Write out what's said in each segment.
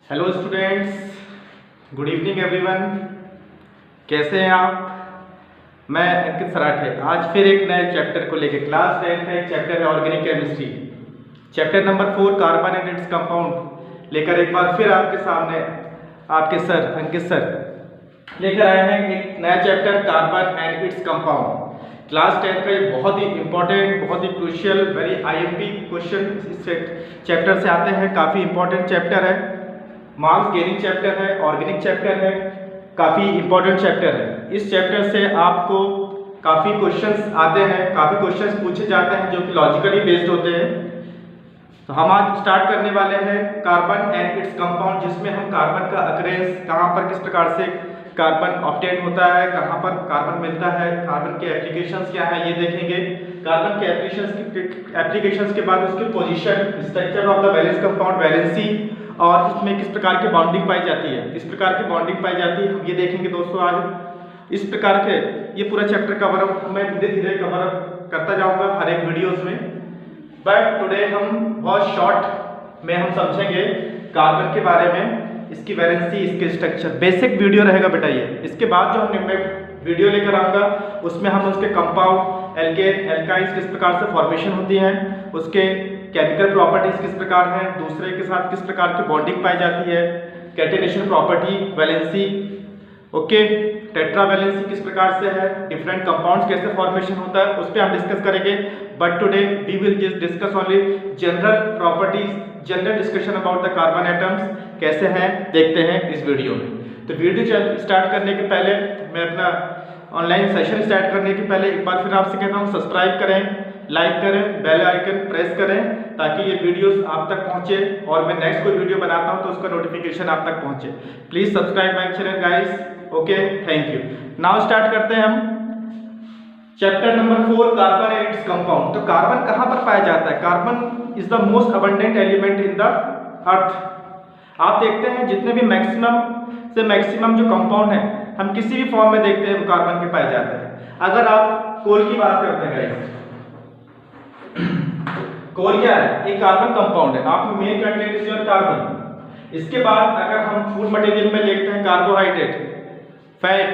Hello students, good evening everyone. कैसे हैं आप? मैं अंकित सराठे आज फिर एक नए चैप्टर को लेकर क्लास 10 का एक चैप्टर है organic chemistry, chapter number 4 carbon and its compound लेकर एक बार फिर आपके सामने आपके सर अंकित सर लेकर आए हैं एक नया chapter carbon and its compound. Class 10 का ये बहुत ही इंपॉर्टेंट, बहुत ही क्रूशियल, वेरी आईएमपी क्वेश्चन इस चैप्टर से आते हैं। काफ़ी इंपॉर्टेंट चैप्टर है, मार्क्स गेनिंग चैप्टर है, ऑर्गेनिक चैप्टर है, काफ़ी इंपॉर्टेंट चैप्टर है। इस चैप्टर से आपको काफ़ी क्वेश्चंस आते हैं, काफ़ी क्वेश्चंस पूछे जाते हैं जो कि लॉजिकली बेस्ड होते हैं। तो हम आज स्टार्ट करने वाले हैं कार्बन एंड इट्स कंपाउंड, जिसमें हम कार्बन का अकरेंस, कहाँ पर किस प्रकार से कार्बन ऑब्टेन होता है, कहाँ पर कार्बन मिलता है, कार्बन के एप्लीकेशंस क्या है ये देखेंगे। कार्बन के एप्लीकेशंस के बाद उसकी position, structure of the valence compound, valency, और इसमें किस प्रकार की बॉन्डिंग पाई जाती है, किस प्रकार की बॉन्डिंग पाई जाती है, हम ये देखेंगे दोस्तों। आज इस प्रकार के ये पूरा चैप्टर कवर अप मैं धीरे धीरे कवर अप करता जाऊंगा हर एक वीडियोस में, बट टुडे हम बहुत शॉर्ट में हम समझेंगे कार्बन के बारे में, इसकी वैलेंसी, इसके स्ट्रक्चर। बेसिक वीडियो रहेगा बेटा ये। इसके बाद जो हमने वीडियो लेकर आऊँगा उसमें हम उसके कंपाउंड, एल्केन, एल्काइंस किस प्रकार से फॉर्मेशन होती हैं, उसके केमिकल प्रॉपर्टीज किस प्रकार हैं, दूसरे के साथ किस प्रकार की बॉन्डिंग पाई जाती है, catenation property, valency, okay, tetra valency किस प्रकार से है, डिफरेंट कंपाउंड्स कैसे फॉर्मेशन होता है, उस पर हम डिस्कस करेंगे। But today we will just discuss only general properties, general discussion about the carbon atoms कैसे हैं देखते हैं इस वीडियो में। तो वीडियो स्टार्ट करने के पहले, मैं अपना ऑनलाइन सेशन स्टार्ट करने के पहले एक बार फिर आपसे कहता हूँ सब्सक्राइब करें, लाइक करें, बेल आइकन प्रेस करें ताकि ये वीडियोस आप तक पहुंचे और मैं नेक्स्ट कोई वीडियो बनाता हूं तो उसका नोटिफिकेशन आप तक पहुंचे। Please subscribe my channel guys, okay, thank you. Now start करते हैं हम chapter number 4 carbon and its compound. तो कार्बन कहां पर पाया जाता है? Carbon is the most abundant element in the earth. आप देखते हैं जितने भी मैक्सिमम से मैक्सिमम जो कंपाउंड है हम किसी भी फॉर्म में देखते हैं वो कार्बन के पाए जाते हैं। अगर आप कोल की बात करते हैं गाइस, कोल क्या है? एक कार्बन कंपाउंड है, आपको main content is your carbon. इसके बाद अगर हम फूड मटेरियल में देखते हैं कार्बोहाइड्रेट, फैट,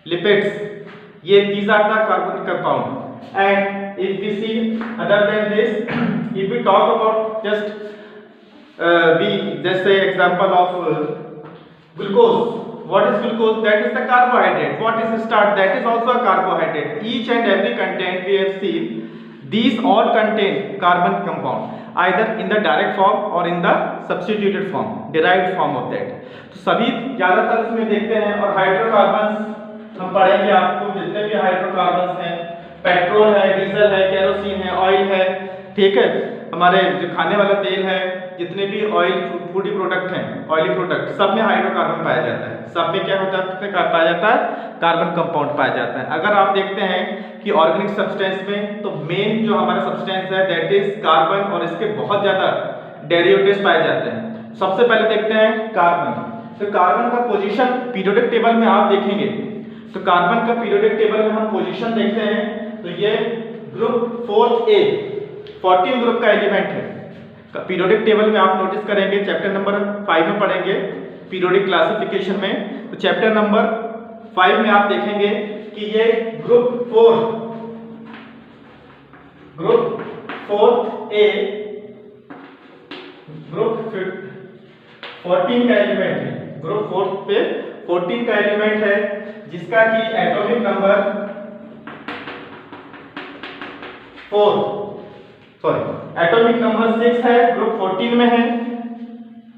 लिपिड्स, ये these are the carbon compound. And if we see other than this, if we talk about just say example of glucose. What is glucose? That is the carbohydrate. What is starch? That is also a carbohydrate. Each and every content we have seen, these all contain carbon compound either in the direct form or in the substituted form, derived form of that. तो सभी ज्यादातर इसमें देखते हैं। और hydrocarbons हम पढ़ेंगे, आपको जितने भी हाइड्रोकार्बन्स हैं, पेट्रोल है, डीजल है, केरोसिन है, ऑयल है, ठीक है, हमारे जो खाने वाला तेल है, जितने भी ऑयल फूडी प्रोडक्ट हैं, ऑयली प्रोडक्ट, सब में हाइड्रोकार्बन पाया जाता है। सब में क्या होता है? पाया जाता है कार्बन कंपाउंड पाया जाता है। अगर आप देखते हैं कि ऑर्गेनिक सब्सटेंस में तो मेन जो हमारा सब्सटेंस है दैट इज कार्बन, और इसके बहुत ज्यादा डेरिवेटिव्स पाए जाते हैं। सबसे पहले देखते हैं कार्बन। तो कार्बन का पोजीशन पीरियोडिक टेबल में आप देखेंगे, तो कार्बन का पीरियोडिक टेबल में हम पोजीशन देखते हैं तो ये ग्रुप 4A 14 ग्रुप का एलिमेंट है। पीरियोडिक टेबल में आप नोटिस करेंगे, चैप्टर नंबर 5 में पढ़ेंगे पीरियोडिक क्लासिफिकेशन में, तो चैप्टर नंबर 5 में आप देखेंगे कि ये ग्रुप 4A ग्रुप 14 का एलिमेंट है। ग्रुप 4 पे 14 का एलिमेंट है जिसका कि एटॉमिक नंबर एटॉमिक नंबर 6 है, ग्रुप 14 में है,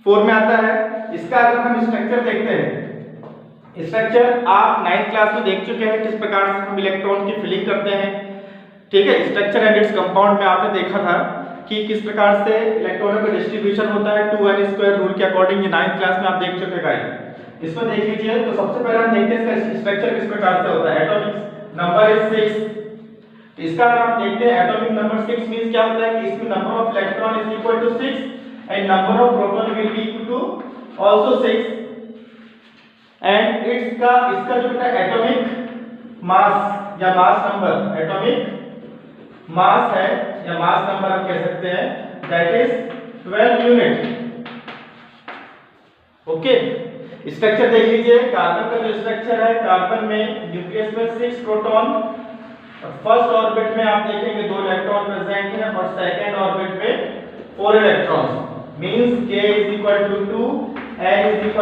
4 में आता है। इसका अगर हम स्ट्रक्चर देखते हैं, स्ट्रक्चर आप 9th क्लास में देख चुके हैं किस प्रकार से हम इलेक्ट्रॉन की फिलिंग करते हैं, ठीक है। स्ट्रक्चर एंड इट्स कंपाउंड में आपने देखा था कि किस प्रकार से इलेक्ट्रॉनों का डिस्ट्रीब्यूशन होता है 2n² रूल के अकॉर्डिंग। ये 9th क्लास में आप देख चुके गाइस। इसको देख लीजिए। तो सबसे पहले हम देखते हैं इसका स्ट्रक्चर किस प्रकार से होता है। Atomic number is 6। इसका अगर आप देखते हैं एटॉमिक नंबर 6 मींस क्या होता है कि इसमें number of electron is equal to 6 and number of proton will be equal to also 6। And इसका जो बेटा एटॉमिक मास या मास नंबर, एटॉमिक मास है या मास नंबर हम कह सकते हैं, that is 12 unit. Okay, structure देख लीजिए। कार्बन का जो स्ट्रक्चर है, कार्बन में न्यूक्लियस में 6 प्रोटॉन, फर्स्ट ऑर्बिट में आप देखेंगे 2 इलेक्ट्रॉन प्रेजेंट हैं और सेकंड ऑर्बिट में 4 electrons, means k = 2 n =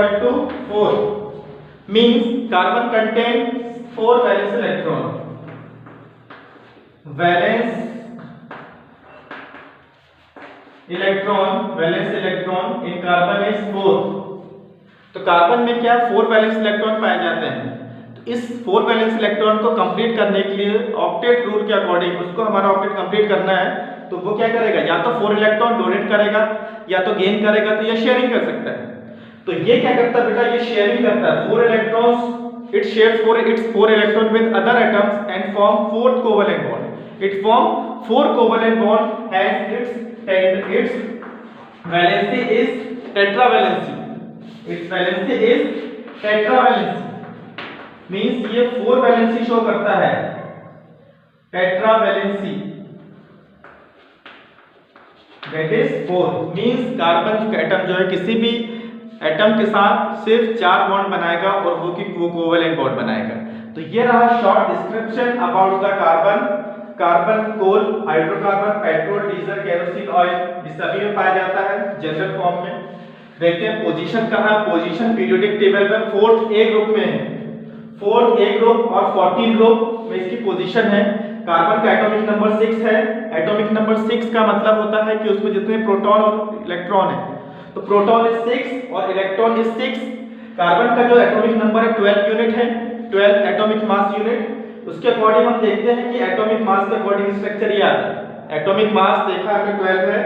4, means carbon contain 4 valence electron. Valence electron in carbon is 4। तो कार्बन में क्या 4 वैलेंस इलेक्ट्रॉन पाए जाते हैं। तो इस 4 वैलेंस इलेक्ट्रॉन को कंप्लीट करने के लिए ऑक्टेट रूल के अकॉर्डिंग उसको हमारा ऑक्टेट कंप्लीट करना है, तो वो क्या करेगा, या तो 4 इलेक्ट्रॉन डोनेट करेगा या तो गेन करेगा, तो ये शेयरिंग कर सकता है। तो ये क्या करता है बेटा, ये शेयरिंग करता है 4 electrons, it shares its 4 electron with other atoms and form 4th covalent bond. It form 4 covalent bond has its valency is tetravalency, its valency is tetravalency, means ये 4 वैलेंसी शो करता है, tetravalency, that is 4, means carbon का atom जो है किसी भी atom के साथ सिर्फ 4 बॉन्ड बनाएगा और वो कोवेलेंट बॉन्ड बनाएगा। तो ये रहा short description about the carbon, coal, hydrocarbon, petrol, diesel, kerosene oil, ये सभी में पाया जाता है जनरल फॉर्म में। देखते हैं पोजीशन कहाँ, पोजीशन पीरियोडिक टेबल में 4th A ग्रुप में है, 4th A ग्रुप और 14 ग्रुप में इसकी पोजीशन है। कार्बन का एटॉमिक नंबर 6 है। एटॉमिक नंबर 6 का मतलब होता है कि उसमें जितने प्रोटॉन और इलेक्ट्रॉन है, तो प्रोटॉन इज 6 और इलेक्ट्रॉन इज 6। कार्बन का जो एटॉमिक नंबर है 12 यूनिट है, 12 एटॉमिक मास यूनिट। उसके अकॉर्डिंग हम देखते हैं कि एटॉमिक मास के अकॉर्डिंग स्ट्रक्चर ये आता है। एटॉमिक मास देखा हमने 12 है,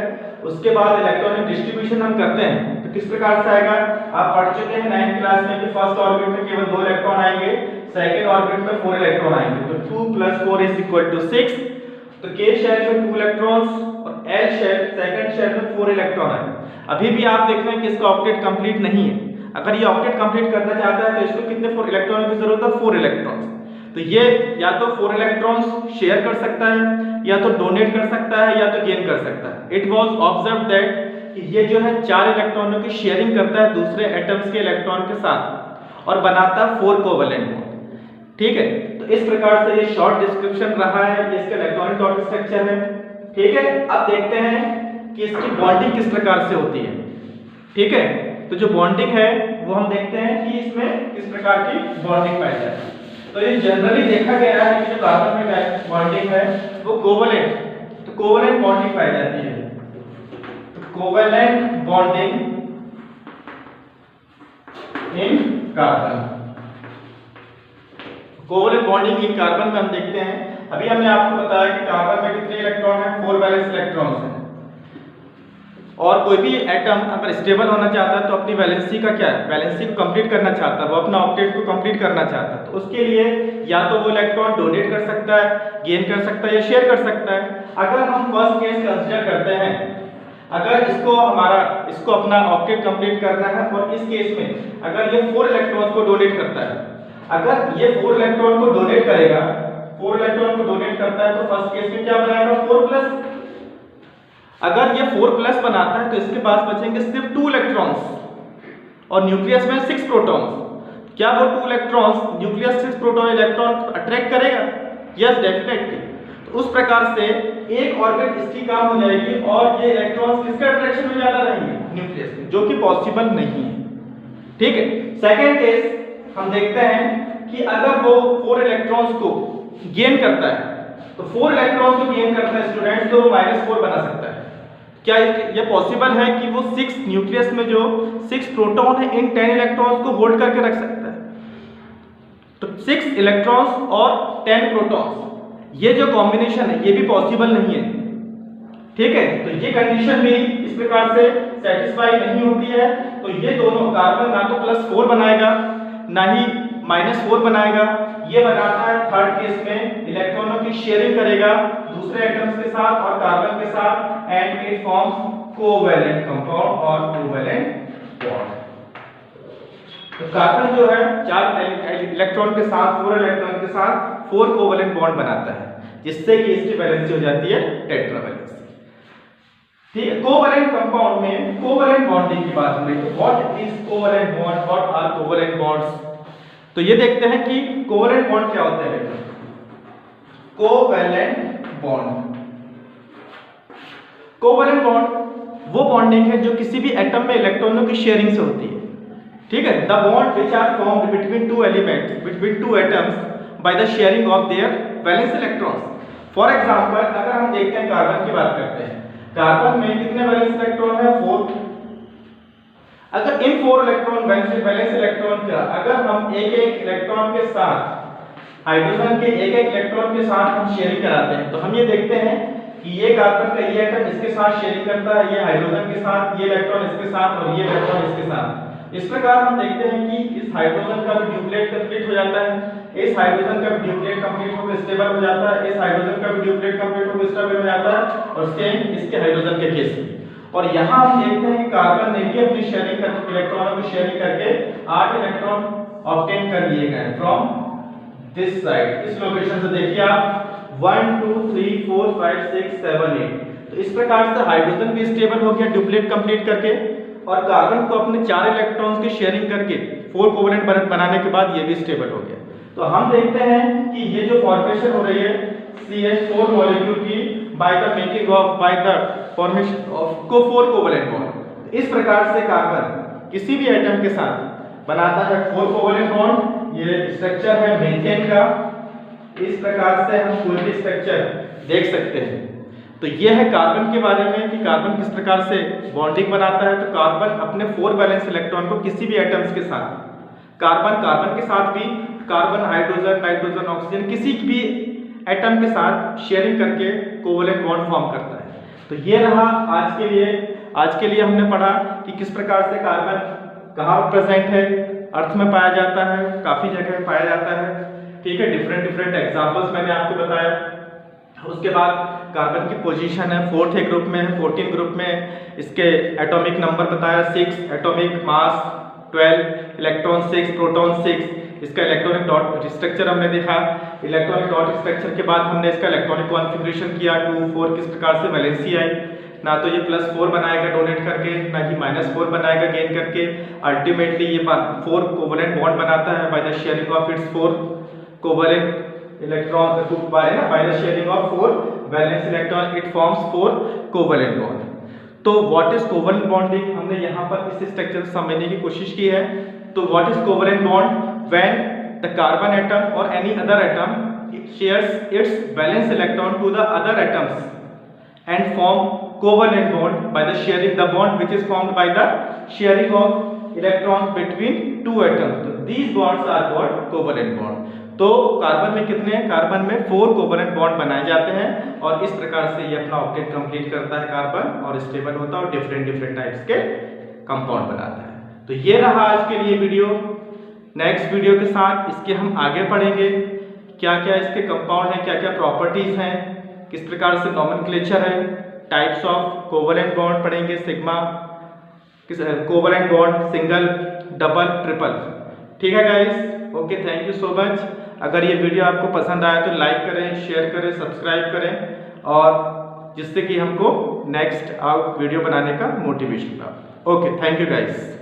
उसके बाद इलेक्ट्रॉनिक डिस्ट्रीब्यूशन हम करते हैं तो किस प्रकार से आएगा, आप पढ़ चुके हैं 9th क्लास में कि फर्स्ट ऑर्बिट में केवल 2 इलेक्ट्रॉन आएंगे, सेकंड ऑर्बिट में 4 इलेक्ट्रॉन आएंगे, तो 2 + 4 = 6। तो k शेल में 2 इलेक्ट्रॉन्स और l शेल सेकंड शेल में 4 इलेक्ट्रॉन आए। अभी भी आप देख रहे हैं कि इसका ऑक्टेट कंप्लीट नहीं है। अगर ये ऑक्टेट कंप्लीट करना चाहता है तो इसको कितने 4 इलेक्ट्रॉनों की जरूरत है, 4 इलेक्ट्रॉन्स। तो ये या तो 4 इलेक्ट्रॉन्स शेयर कर सकता है, या तो डोनेट कर सकता है, या तो गेन कर सकता है। इट वाज ऑब्जर्व दैट कि ये जो है 4 इलेक्ट्रॉनों की शेयरिंग करता है दूसरे एटम्स के इलेक्ट्रॉन के साथ और बनाता है 4 कोवेलेंट बॉन्ड। ठीक है, तो इस प्रकार से ये शॉर्ट डिस्क्रिप्शन रहा है, ये इसका इलेक्ट्रॉनिक डॉट स्ट्रक्चर है। ठीक है, अब देखते हैं कि इसकी बॉन्डिंग किस प्रकार से होती है। ठीक है, तो जो बॉन्डिंग है वो हम देखते हैं कि इसमें किस प्रकार की बॉन्डिंग पाई जाती है। तो ये जनरली देखा गया है कि जो कार्बन में बॉन्डिंग है वो कोवेलेंट, तो कोवेलेंट बॉन्डिंग पाई जाती है। तो covalent bonding in carbon, covalent bonding in carbon में हम देखते हैं, अभी हमने आपको बताया कि कार्बन में कितने इलेक्ट्रॉन हैं, 4 वैलेंस इलेक्ट्रॉन्स हैं। और कोई भी एटम अगर स्टेबल होना चाहता है तो अपनी वैलेंसी का क्या है, वैलेंसी को कंप्लीट करना चाहता है, वो अपना ऑक्टेट को कंप्लीट करना चाहता है, तो उसके लिए या तो वो इलेक्ट्रॉन डोनेट कर सकता है, गेन कर सकता है या शेयर कर सकता है। अगर हम फर्स्ट केस कंसीडर करते हैं, अगर इसको अपना ऑक्टेट कंप्लीट करना है और इस केस में अगर ये 4 इलेक्ट्रॉन्स को डोनेट करता है, अगर ये 4 इलेक्ट्रॉन को डोनेट करेगा, 4 इलेक्ट्रॉन को डोनेट करता है तो फर्स्ट केस में क्या बनाएगा, 4+। अगर ये 4+ बनाता है तो इसके पास बचेंगे सिर्फ 2 इलेक्ट्रॉन्स और न्यूक्लियस में 6 प्रोटॉन्स। क्या वो 2 electrons nucleus 6 proton electron attract करेगा? Yes, definitely. तो उस प्रकार से एक ऑर्बिट इसकी काम हो जाएगी और ये इलेक्ट्रॉन्स किसके अट्रैक्शन में ज्यादा रहेंगे, न्यूक्लियस में, जो कि पॉसिबल नहीं है। ठीक है, सेकंड केस हम देखते हैं कि अगर वो 4 इलेक्ट्रॉन्स को गेन करता है, तो 4 इलेक्ट्रॉन्स को गेन करता है स्टूडेंट्स, तो वो -4 बना सकता है। क्या ये पॉसिबल है कि वो 6 न्यूक्लियस में जो 6 प्रोटॉन है इन 10 इलेक्ट्रॉन्स को होल्ड करके रख सकता है? तो 6 इलेक्ट्रॉन्स और 10 प्रोटॉन्स, ये जो कॉम्बिनेशन है ये भी पॉसिबल नहीं है। ठीक है, तो ये कंडीशन भी इस प्रकार से सेटिस्फाई नहीं होती है। तो ये दोनों कार्बन ना तो +4 बनाएगा ना ही -4 बनाएगा, ये बनाता है थर्ड केस में इलेक्ट्रॉनों की शेयरिंग करेगा दूसरे एटम्स के साथ और कार्बन के साथ, and it forms covalent compound और कोवेलेंट बॉन्ड। तो कार्बन जो है 4 इलेक्ट्रॉन के साथ 4 इलेक्ट्रॉन के साथ 4 कोवेलेंट बॉन्ड बनाता है, जिससे कि इसकी वैलेंसी हो जाती है टेट्रावैलेंसी। ठीक है। कोवैलेंट कंपाउंड में कोवैलेंट बॉन्डिंग की बात करें तो what is covalent bond, what are covalent bonds. तो ये देखते हैं कि कोवैलेंट बॉन्ड क्या होते हैं। कोवैलेंट बॉन्ड, कोवैलेंट बॉन्ड वो बॉन्डिंग है जो किसी भी एटम में इलेक्ट्रॉनों की शेयरिंग से होती है। ठीक है। The bond which are formed between two elements, between two atoms by the sharing of their valence electrons. For example अगर हम देखते हैं कार्बन की बात करते हैं, कार्बन में कितने वैलेंस इलेक्ट्रॉन है 4। अगर इन 4 इलेक्ट्रॉन वैलेंस इलेक्ट्रॉन का अगर हम एक एक इलेक्ट्रॉन के साथ हाइड्रोजन के एक एक इलेक्ट्रॉन के साथ हम शेयरिंग कराते हैं तो हम ये देखते हैं कि ये कार्बन का ये एटम इसके साथ शेयरिंग करता है, ये हाइड्रोजन के साथ, ये इलेक्ट्रॉन इसके साथ और ये इलेक्ट्रॉन इसके साथ। इस प्रकार हम देखते हैं कि इस हाइड्रोजन का भी ड्यूप्लेट कंप्लीट हो जाता है, इस हाइड्रोजन का भी ड्यूप्लेट कंप्लीट होकर स्टेबल हो जाता है, इस हाइड्रोजन का भी ड्यूप्लेट कंप्लीट होकर स्टेबल हो जाता है और सेम इसके हाइड्रोजन के केस में। और यहाँ हम देखते हैं कि कार्बन ने भी अपनी शेयरिंग करके इलेक्ट्रॉनों की शेयरिंग करके 8 इलेक्ट्रॉन ऑब्टेन कर लिए गए फ्रॉम दिस साइड। इस लोकेशन से देखिए आप 1 2 3 4 5 6 7 8। तो इस प्रकार से हाइड्रोजन भी स्टेबल हो गया ड्यूप्लेट कंप्लीट करके और कार्बन को अपने 4 इलेक्ट्रॉन्स की शेयरिंग करके 4 कोवैलेंट बनाने के बाद ये भी स्टेबल हो गया। तो हम देखते हैं कि ये जो फॉर्मेशन हो रही है CH4 मॉलिक्यूल की by the making of by the formation of 4 covalent bond. इस प्रकार से कार्बन किसी भी एटम के साथ बनाता है 4 कोवैलेंट बॉन्ड। ये स्ट्रक्चर है मीथेन का। इस प्रकार से हम कोई भी स्ट्रक्चर देख सकते हैं। तो ये है कार्बन के बारे में कि कार्बन किस प्रकार से बॉन्डिंग बनाता है। तो कार्बन अपने 4 वैलेंस इलेक्ट्रॉन को किसी भी एटम्स के साथ, कार्बन के साथ भी, कार्बन हाइड्रोजन नाइट्रोजन ऑक्सीजन किसी भी एटम के साथ शेयरिंग करके कोवैलेंट बॉन्ड फॉर्म करता है। तो ये रहा आज के लिए। आज के लिए हमने पढ़ा कि किस प्रकार से कार्बन कहाँ प्रेजेंट है, अर्थ में पाया जाता है, काफी जगह पाया जाता है। ठीक है। डिफरेंट एग्जांपल्स मैंने आपको बताया। उसके बाद कार्बन की पोजीशन है 4th ग्रुप में है, 14 ग्रुप में। इसके एटॉमिक नंबर बताया 6, एटॉमिक मास 12, इलेक्ट्रॉन 6, प्रोटॉन 6। इसका इलेक्ट्रॉनिक डॉट स्ट्रक्चर हमने देखा। इलेक्ट्रॉनिक डॉट स्ट्रक्चर के बाद हमने इसका इलेक्ट्रॉनिक कॉन्फ़िगरेशन किया 2 4 किस प्रकार से वैलेंसी आई। ना तो ये +4 बनाएगा डोनेट करके, ना ही -4 बनाएगा गेन करके। अल्टीमेटली ये 4 कोवैलेंट बॉन्ड बनाता है bye the sharing of its 4 covalent electron by the sharing of 4 valence electron it forms 4 covalent bond. तो व्हाट इज कोवैलेंट बॉन्डिंग हमने यहाँ पर इस स्ट्रक्चर से समझने की कोशिश की है। तो what is covalent bond? When the carbon atom और any other atom shares its valence electron to the other atoms and form covalent bond by the sharing the bond which is formed by the sharing of electrons between two atoms. So these bonds are called covalent bond. तो carbon में कितने हैं? Carbon में 4 covalent bond बनाए जाते हैं और इस प्रकार से ये अपना ऑक्टेट कंप्लीट करता है कार्बन और स्टेबल होता है और डिफरेंट टाइप्स के कंपाउंड बनाता है। तो ये रहा आज के लिए वीडियो। नेक्स्ट वीडियो के साथ इसके हम आगे पढ़ेंगे क्या क्या इसके कंपाउंड हैं, क्या क्या प्रॉपर्टीज हैं, किस प्रकार से नॉमेनक्लेचर है, टाइप्स ऑफ कोवैलेंट बॉन्ड पढ़ेंगे, sigma covalent bond, single, double, triple. ठीक है guys, okay, thank you so much. अगर ये वीडियो आपको पसंद आया तो लाइक करें, शेयर करें, सब्सक्राइब करें और जिससे कि हमको नेक्स्ट वीडियो बनाने का मोटिवेशन प्राप्त। Okay, thank you guys.